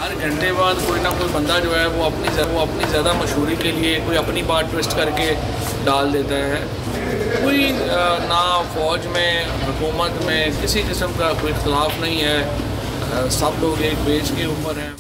हर घंटे बाद कोई ना कोई बंदा जो है वो अपनी ज़्यादा मशहूरी के लिए कोई अपनी बात ट्विस्ट करके डाल देता है। कोई ना फ़ौज में, हुकूमत में किसी किस्म का कोई इख्तलाफ नहीं है, सब लोग एक पेज के ऊपर हैं।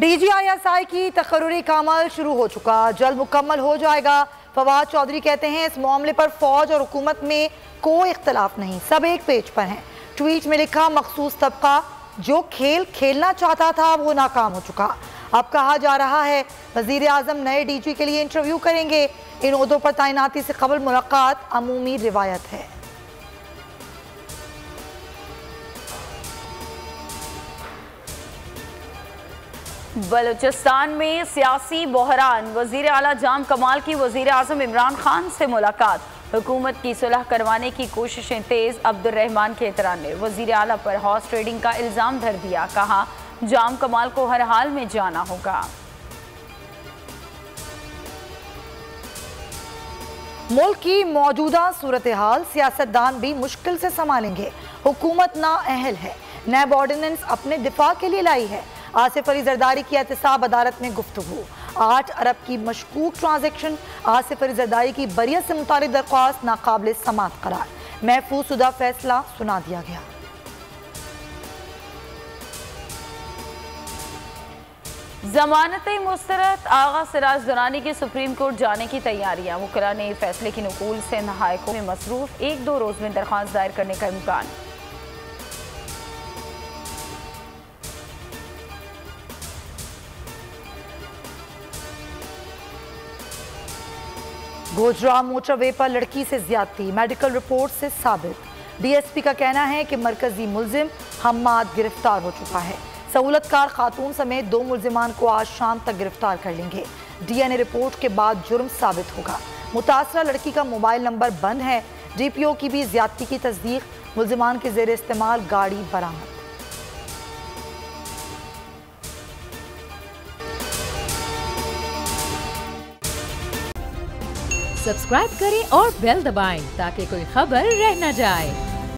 DGISI की तकर्रुरी का अमल शुरू हो चुका, जल्द मुकम्मल हो जाएगा। फवाद चौधरी कहते हैं इस मामले पर फौज और हुकूमत में कोई इख्तलाफ नहीं, सब एक पेज पर हैं। ट्वीट में लिखा, मखसूस तबका जो खेल खेलना चाहता था वो नाकाम हो चुका। अब कहा जा रहा है वज़ीर आज़म नए DG के लिए इंटरव्यू करेंगे। इन ओहदों पर तैनाती से कबल मुलाकात अमूमी रिवायत है। बलूचिस्तान में सियासी बहरान, वज़ीर आला जाम कमाल की वज़ीर आज़म इमरान खान से मुलाकात। हुकूमत की सुलह करवाने की कोशिशें तेज, अब्दुर्रहमान के तराने वज़ीर आला पर हॉर्स ट्रेडिंग का इल्ज़ाम धर दिया, कहा जाम कमाल को हर हाल में जाना होगा। मुल्क की मौजूदा सूरत हाल सियासतदान भी मुश्किल से संभालेंगे। हुकूमत नाअहल है, नैब ऑर्डिनेंस अपने दिफा के लिए लाई है। आसिफ अली जरदारी की एहतसाब अदालत में गुफ्तगू। 8 अरब की मशकूक ट्रांजैक्शन, आसिफ अली जरदारी की बरियत से मुतालिक दरख्वास्त नाकाबिल समात करार। महफूज शुदा फैसला सुना दिया गया। जमानत मुस्तरद आगा सिराज दुरानी की सुप्रीम कोर्ट जाने की तैयारियां। वकला ने फैसले की नुकूल से हाईकोर्ट में मसरूफ, 1-2 रोज में दरख्वास्त दायर करने का इम्कान। गोजरा मोटरवे पर लड़की से ज्यादती, मेडिकल रिपोर्ट से साबित। DSP का कहना है कि मरकजी मुल्जिम हम्माद गिरफ्तार हो चुका है। सहूलतकार खातून समेत 2 मुल्जिमान को आज शाम तक गिरफ्तार कर लेंगे। DNA रिपोर्ट के बाद जुर्म साबित होगा। मुतासरा लड़की का मोबाइल नंबर बंद है। DPO की भी ज्यादती की तस्दीक, मुल्जिमान के जेर इस्तेमाल गाड़ी बरामद। सब्सक्राइब करें और बेल दबाएं ताकि कोई खबर रह न जाए।